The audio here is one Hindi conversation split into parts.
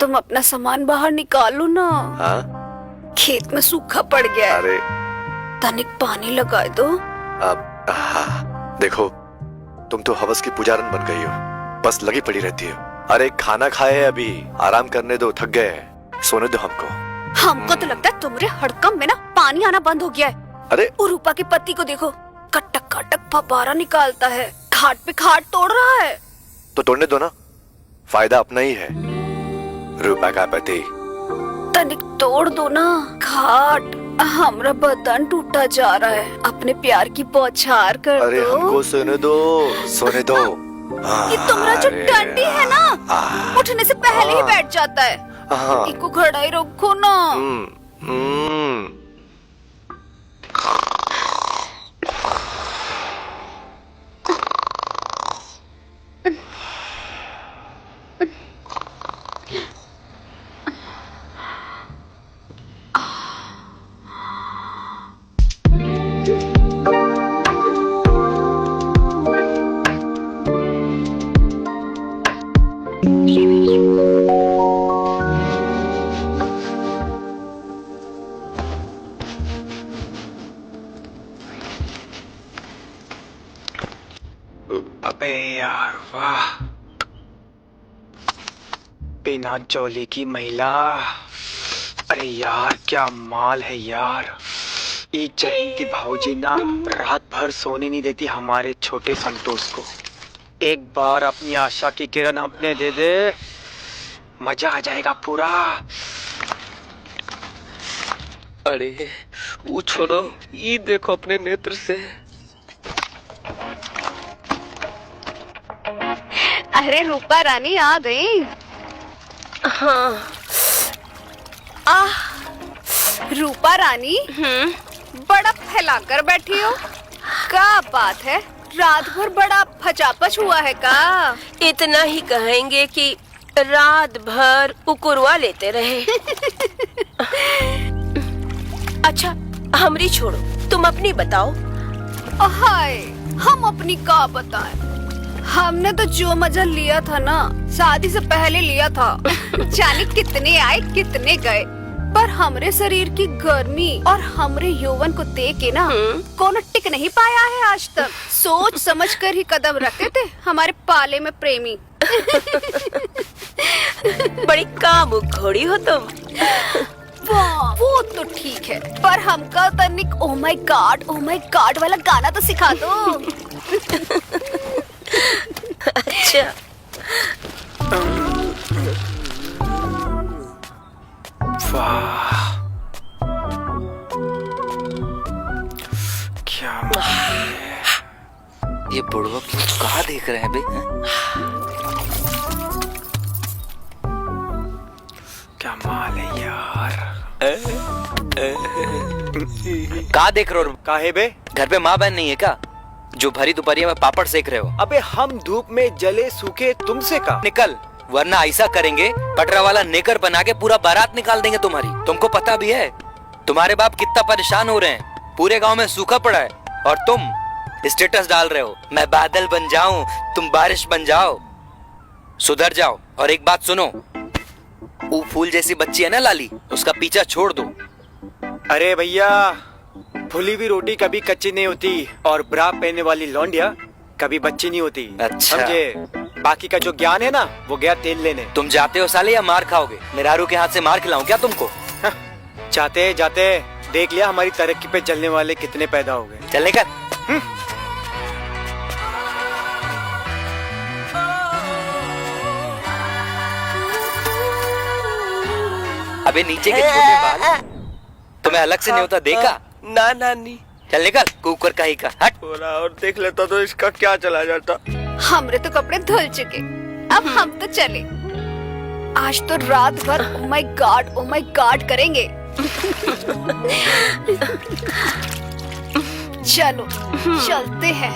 तुम अपना सामान बाहर निकालो ना। हाँ? खेत में सूखा पड़ गया है। अरे तनिक पानी लगा दो। अब हाँ, देखो तुम तो हवस की पुजारन बन गई हो, बस लगी पड़ी रहती हो। अरे खाना खाए अभी, आराम करने दो, थक गए, सोने दो हमको। हमको तो लगता है तुम्हारे हड़कंप में ना पानी आना बंद हो गया है। अरे और रूपा के पति को देखो, कटक कटक फव्वारा निकालता है, खाट पे खाट तोड़ रहा है। तो तोड़ने दो ना, फायदा अपना ही है। रूपा का पति तनिक तोड़ दो ना खाट। हमारा बदन टूटा जा रहा है, अपने प्यार की बौछार कर अरे दो। हमको सोने दो, सोने दो। ये तुम्हारा जो डंडी है ना, उठने से पहले ही बैठ जाता है। इसको खड़ा ही रखो ना। अबे यार वाह, बिना चोली की महिला। अरे यार क्या माल है यार। ये जहीन की भाऊजी ना रात भर सोने नहीं देती हमारे छोटे संतोष को। एक बार अपनी आशा की किरण अपने दे दे, मजा आ जाएगा पूरा। अरे वो छोड़ो, ये देखो अपने नेत्र से। अरे रूपा रानी आ गई। हाँ। रूपा रानी, बड़ा फैलाकर बैठी हो, क्या बात है? रात भर बड़ा फचापच हुआ है का? इतना ही कहेंगे कि रात भर उकुरवा लेते रहे। अच्छा हमरी छोड़ो, तुम अपनी बताओ। हाय, हम अपनी का बताएं? हमने तो जो मजा लिया था ना, शादी से पहले लिया था। जाने कितने आए कितने गए, पर हमरे शरीर की गर्मी और हमरे यौवन को देख के ना कौन टिक नहीं पाया है आज तक। सोच समझ कर ही कदम रखते थे हमारे पाले में प्रेमी। बड़ी कामुक घोड़ी हो तुम। वाह, वो तो ठीक है, पर हमका तनिक ओ माय गॉड वाला गाना तो सिखा दो। अच्छा वाह क्या माल है। ये बुढ़वा कहाँ देख रहे हैं बे? क्या माल है यार। कहाँ देख रहे हो? काहे बे? घर पे माँ बहन नहीं है क्या, जो भरी दोपहरिया में पापड़ सेक रहे हो? अबे हम धूप में जले सूखे तुमसे का निकल, वरना ऐसा करेंगे कटरा वाला नेकर बना के पूरा बारात निकाल देंगे तुम्हारी। तुमको पता भी है तुम्हारे बाप कितना परेशान हो रहे हैं, पूरे गांव में सूखा पड़ा है, और तुम स्टेटस डाल रहे हो मैं बादल बन जाऊं तुम बारिश बन जाओ। सुधर जाओ। और एक बात सुनो, वो फूल जैसी बच्ची है ना लाली, उसका पीछा छोड़ दो। अरे भैया, फुली हुई रोटी कभी कच्ची नहीं होती, और ब्रा पहनने वाली लौंडिया कभी बच्ची नहीं होती। अच्छा। समझे? बाकी का जो ज्ञान है ना, वो गया तेल लेने। तुम जाते हो साले या मार खाओगे? मेहरारू के हाथ से मार खिलाऊं क्या तुमको? जाते जाते देख लिया हमारी तरक्की पे चलने वाले कितने पैदा हो गए। चलने का। अबे नीचे के छोटे बाल तुम्हें अलग से नहीं होता देखा? ना नानी। चल निकल, कुकर का ही का हट। और देख लेता तो इसका क्या चला जाता। हमरे तो कपड़े धुल चुके, अब हम तो चले। आज तो रात भर ओ माय गॉड करेंगे। चलो चलते हैं।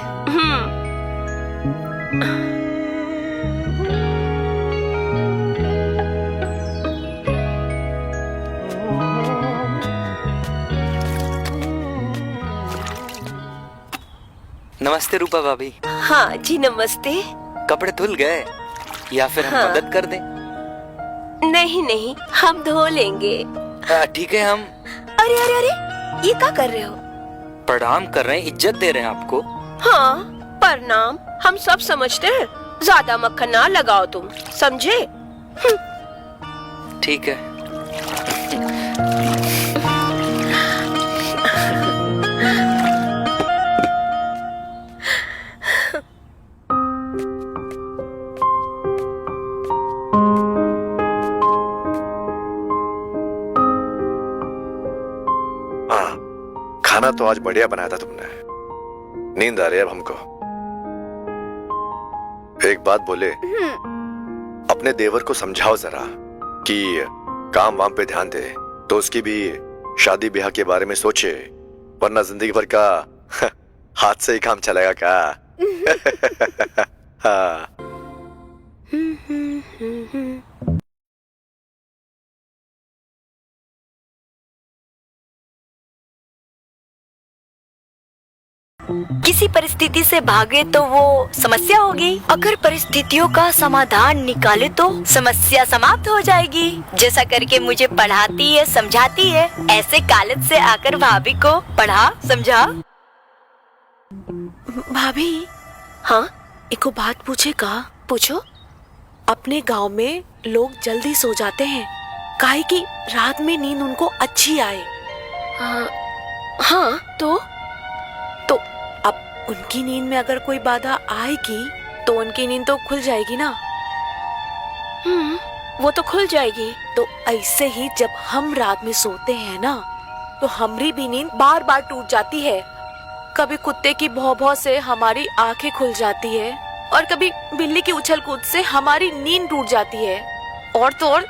नमस्ते रूपा भाभी। हाँ जी नमस्ते। कपड़े धुल गए या फिर हम हाँ। मदद कर दें? नहीं नहीं, हम धो लेंगे। ठीक है, हम अरे अरे अरे, ये क्या कर रहे हो? प्रणाम कर रहे हैं, इज्जत दे रहे हैं आपको। हाँ, प्रणाम हम सब समझते हैं, ज्यादा मक्खन ना लगाओ तुम, समझे? ठीक है। खाना तो आज बढ़िया बनाया था तुमने। नींद आ रही है अब हमको। एक बात बोले, अपने देवर को समझाओ जरा कि काम वाम पे ध्यान दे, तो उसकी भी शादी ब्याह के बारे में सोचे, वरना जिंदगी भर का हाथ से ही काम चलेगा क्या? हाँ। किसी परिस्थिति से भागे तो वो समस्या होगी, अगर परिस्थितियों का समाधान निकाले तो समस्या समाप्त हो जाएगी। जैसा करके मुझे पढ़ाती है, समझाती है, ऐसे कॉलेज से आकर भाभी को पढ़ा समझा। भाभी, हाँ, एको बात पूछेगा? पूछो। अपने गांव में लोग जल्दी सो जाते हैं, काहे कि रात में नींद उनको अच्छी आए। हाँ, तो अब उनकी नींद में अगर कोई बाधा आएगी तो उनकी नींद तो खुल जाएगी ना। वो तो खुल जाएगी। तो ऐसे ही जब हम रात में सोते हैं ना, तो हमारी भी नींद बार बार टूट जाती है। कभी कुत्ते की भौं भौं से हमारी आंखें खुल जाती है, और कभी बिल्ली की उछल कूद से हमारी नींद टूट जाती है, और तो और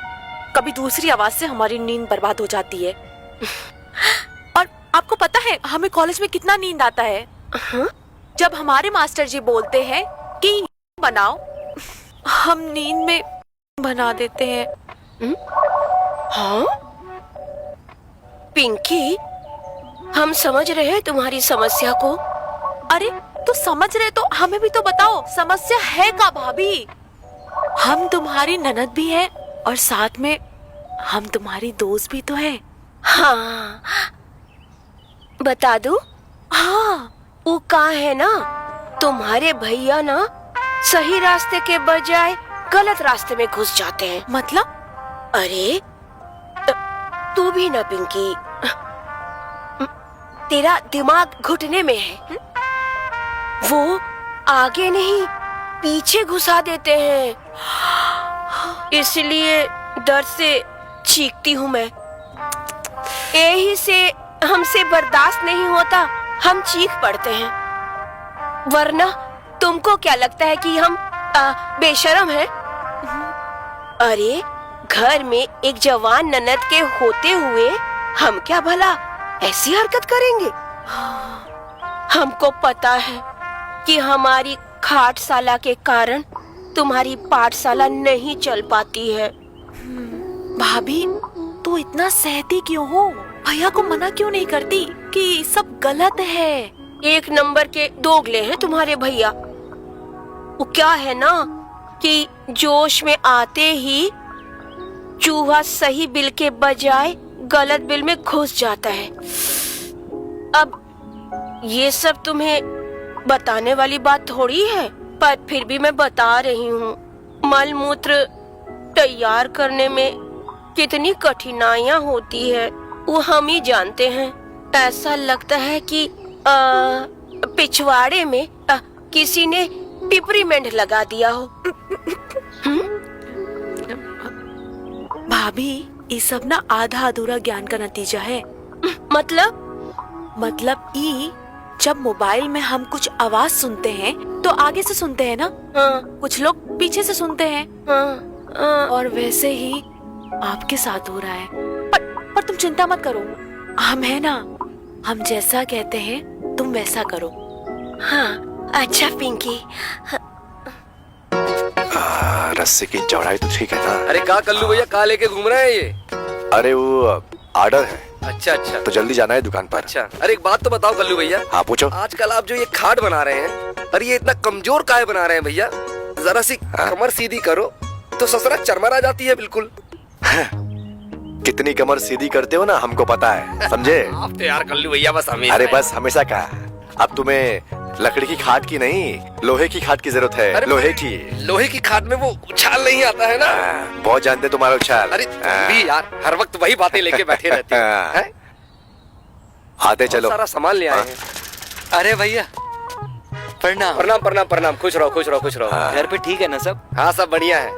कभी दूसरी आवाज से हमारी नींद बर्बाद हो जाती है। और आपको पता है हमें कॉलेज में कितना नींद आता है? जब हमारे मास्टर जी बोलते हैं कि बनाओ, हम नींद में बना देते हैं। हाँ पिंकी, हम समझ रहे हैं तुम्हारी समस्या को। अरे तो समझ रहे तो हमें भी तो बताओ, समस्या है क्या भाभी? हम तुम्हारी ननद भी हैं और साथ में हम तुम्हारी दोस्त भी तो हैं। हाँ, बता दूं? हाँ, वो कहा है ना, तुम्हारे भैया ना सही रास्ते के बजाय गलत रास्ते में घुस जाते हैं। मतलब? अरे तू भी ना पिंकी, तेरा दिमाग घुटने में है। वो आगे नहीं पीछे घुसा देते हैं, इसलिए डर से चीखती हूँ मैं। यही से हमसे बर्दाश्त नहीं होता, हम चीख पड़ते हैं। वरना तुमको क्या लगता है कि हम बेशरम हैं? अरे घर में एक जवान ननद के होते हुए हम क्या भला ऐसी हरकत करेंगे? हमको पता है कि हमारी खाटशाला के कारण तुम्हारी पाठशाला नहीं चल पाती है। भाभी तू इतना सहती क्यों हो? भैया को मना क्यों नहीं करती कि सब गलत है? एक नंबर के दोगले हैं तुम्हारे भैया। वो क्या है ना कि जोश में आते ही चूहा सही बिल के बजाय गलत बिल में घुस जाता है। अब ये सब तुम्हें बताने वाली बात थोड़ी है, पर फिर भी मैं बता रही हूँ। मल मूत्र तैयार करने में कितनी कठिनाइयाँ होती है वो हम ही जानते हैं। ऐसा लगता है कि पिछवाड़े में किसी ने पिपरीमेंट लगा दिया हो। भाभी ये सब ना आधा अधूरा ज्ञान का नतीजा है। मतलब ई जब मोबाइल में हम कुछ आवाज सुनते हैं तो आगे से सुनते हैं ना। हाँ, कुछ लोग पीछे से सुनते हैं। हाँ, और वैसे ही आपके साथ हो रहा है। पर तुम चिंता मत करो, हम है ना, हम जैसा कहते हैं तुम वैसा करो। हाँ, अच्छा पिंकी। रस्सी की चौड़ाई तो ठीक है ना? अरे कहाँ कल्लू भैया, कहाँ लेके घूम रहे हैं ये? अरे वो ऑर्डर है। अच्छा अच्छा, तो जल्दी जाना है दुकान पर। अच्छा। अरे एक बात तो बताओ कल्लू भैया। हाँ पूछो। आजकल आप जो ये खाट बना रहे हैं, अरे ये इतना कमजोर काहे बना रहे हैं भैया? जरा सी कमर सीधी करो तो ससुरा चरमरा जाती है बिल्कुल। कितनी कमर सीधी करते हो ना हमको पता है, समझे? आप तो यार कल्लू भैया बस हमेशा। अरे बस हमेशा का। अब तुम्हें लकड़ी की खाट की नहीं, लोहे की खाट की जरूरत है। अरे लोहे की। लोहे की खाट में वो उछाल नहीं आता है ना। बहुत जानते तुम्हारा उछाल। अरे तुम भी यार हर वक्त वही बातें लेके बैठे रहते हो, हैं? आते चलो। सारा सामान ले आए हैं। अरे भैया प्रणाम। प्रणाम प्रणाम प्रणाम, खुश रहो खुश रहो खुश रहो। घर पे ठीक है ना सब? हाँ सब बढ़िया है।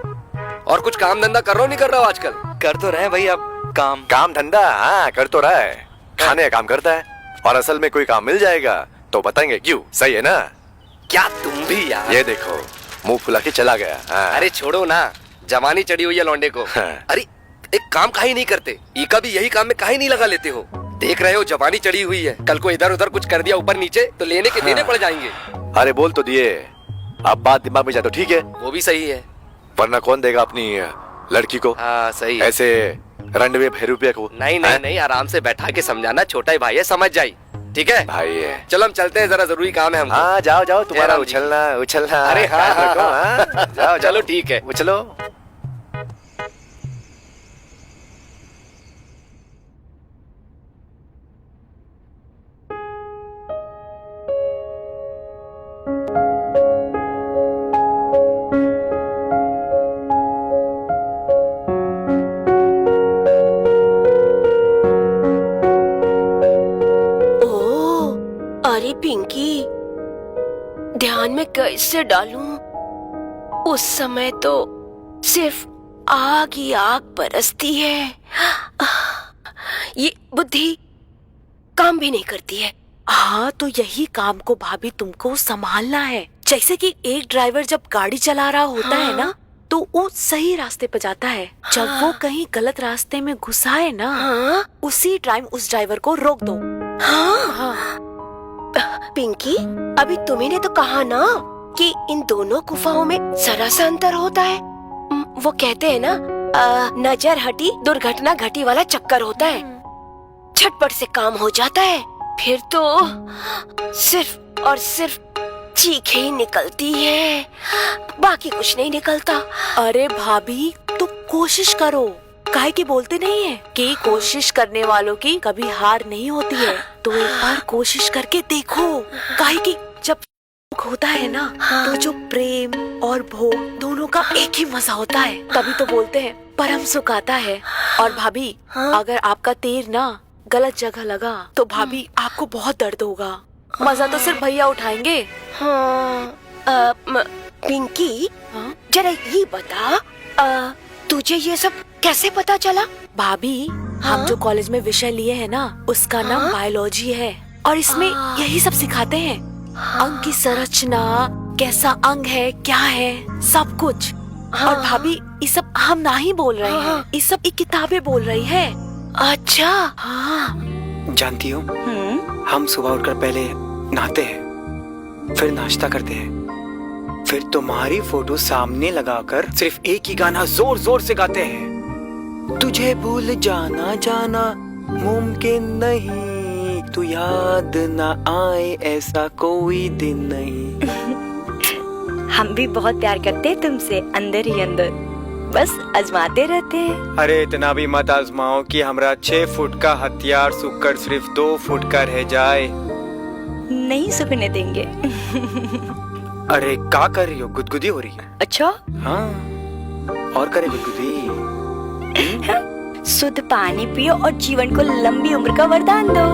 और कुछ काम धंधा कर रहा हो नहीं कर रहा हो आजकल? कर तो रहे भैया काम। काम धंधा हाँ कर तो रहा है, खाने का काम करता है। और असल में कोई काम मिल जाएगा तो बताएंगे क्यों, सही है ना? क्या तुम भी यार। ये देखो मुंह फुला के चला गया। हाँ। अरे छोड़ो ना, जवानी चढ़ी हुई है लौंडे को। हाँ। अरे एक काम काहे नहीं करते? इका भी यही काम में काहे नहीं लगा लेते हो? देख रहे हो जवानी चढ़ी हुई है, कल को इधर उधर कुछ कर दिया ऊपर नीचे तो लेने के देने पड़ जाएंगे। अरे बोल तो दिए, अब बात दिमाग में जाए तो ठीक है, वो भी सही है। वरना कौन देगा अपनी लड़की को हाँ सही है। ऐसे रंडवे भैरूपिया को? नहीं नहीं नहीं, आराम से बैठा के समझाना, छोटा ही भाई है, समझ जाई। ठीक है भाई है। चलो हम चलते हैं, जरा जरूरी काम है हमको। हाँ जाओ जाओ, तुम्हारा जयराम जी। उछलना उछलना। अरे हाँ, ख्याल रखो, हाँ। जाओ चलो ठीक है। उछलो। अरे पिंकी, ध्यान में कैसे डालूं? उस समय तो सिर्फ आग ही आग बरसती है, ये बुद्धि काम भी नहीं करती है। हाँ तो यही काम को भाभी तुमको संभालना है। जैसे कि एक ड्राइवर जब गाड़ी चला रहा होता है ना, तो वो सही रास्ते पे जाता है। जब वो कहीं गलत रास्ते में घुसाए ना, उसी टाइम उस ड्राइवर को रोक दो। हाँ। पिंकी, अभी तुम्ही तो कहा ना कि इन दोनों गुफाओं में जरा सा अंतर होता है। वो कहते हैं ना, नजर हटी दुर्घटना घटी वाला चक्कर होता है। झटपट से काम हो जाता है, फिर तो सिर्फ और सिर्फ चीख ही निकलती है, बाकी कुछ नहीं निकलता। अरे भाभी तो कोशिश करो, काहे की बोलते नहीं है कि कोशिश करने वालों की कभी हार नहीं होती है। तो एक बार कोशिश करके देखो। काहे की जब होता है ना, तो जो प्रेम और भोग दोनों का एक ही मजा होता है, तभी तो बोलते हैं परम सुख आता है। और भाभी अगर आपका तीर ना गलत जगह लगा तो भाभी आपको बहुत दर्द होगा। मजा तो सिर्फ भैया उठाएंगे। पिंकी, जरा ये बता, तुझे ये सब कैसे पता चला? भाभी हम जो कॉलेज में विषय लिए हैं ना, उसका नाम बायोलॉजी है और इसमें यही सब सिखाते हैं। अंग की संरचना, कैसा अंग है, क्या है, सब कुछ। और भाभी ये सब हम ना ही बोल रहे हैं, ये सब एक किताबें बोल रही है। अच्छा। हाँ। जानती हो, हम सुबह उठकर पहले नहाते हैं, फिर नाश्ता करते हैं, फिर तुम्हारी फोटो सामने लगाकर सिर्फ एक ही गाना जोर जोर से गाते हैं। तुझे भूल जाना जाना मुमकिन नहीं, तू याद ना आए ऐसा कोई दिन नहीं। हम भी बहुत प्यार करते हैं तुमसे, अंदर ही अंदर, बस आजमाते रहते हैं। अरे इतना भी मत आजमाओ कि हमरा 6 फुट का हथियार सूखकर सिर्फ 2 फुट का रह जाए। नहीं सूखने देंगे। अरे क्या कर रही हो? गुदगुदी हो रही है? अच्छा। हाँ, और करे गुदगुदी। शुद्ध पानी पियो और जीवन को लंबी उम्र का वरदान दो।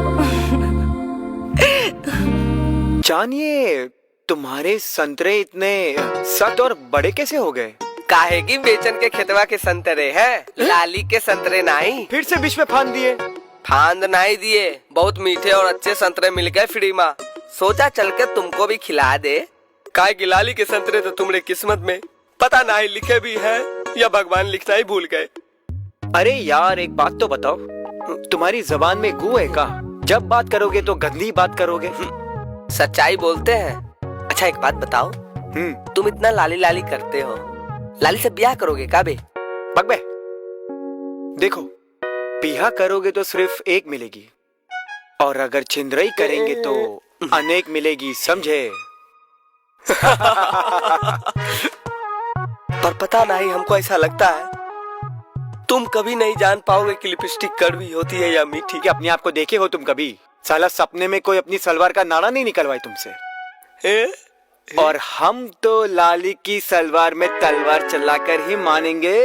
जानिए, तुम्हारे संतरे इतने सख्त और बड़े कैसे हो गए? काहे की बेचन के खेतवा के संतरे हैं, लाली के संतरे नहीं। फिर से विष में फांद दिए? फांद नहीं दिए, बहुत मीठे और अच्छे संतरे मिल गए फ्री में, सोचा चल के तुमको भी खिला दे। काहे की लाली के संतरे तो तुम्हारे किस्मत में पता नहीं लिखे भी है या भगवान लिखना ही भूल गए। अरे यार एक बात तो बताओ, तुम्हारी जबान में गू है का? जब बात करोगे तो गंदी बात करोगे। सच्चाई बोलते हैं। अच्छा एक बात बताओ, तुम इतना लाली लाली करते हो, लाली से ब्याह करोगे का बे? बक बे, देखो ब्याह करोगे तो सिर्फ एक मिलेगी, और अगर छिंदरई करेंगे तो अनेक मिलेगी, समझे? पर पता नहीं, हमको ऐसा लगता है तुम कभी नहीं जान पाओगे कि लिपस्टिक कड़वी होती है या मीठी। कि अपने आप को देखे हो तुम कभी? साला सपने में कोई अपनी सलवार का नाड़ा नहीं निकलवाई तुमसे। और हम तो लाली की सलवार में तलवार चलाकर ही मानेंगे।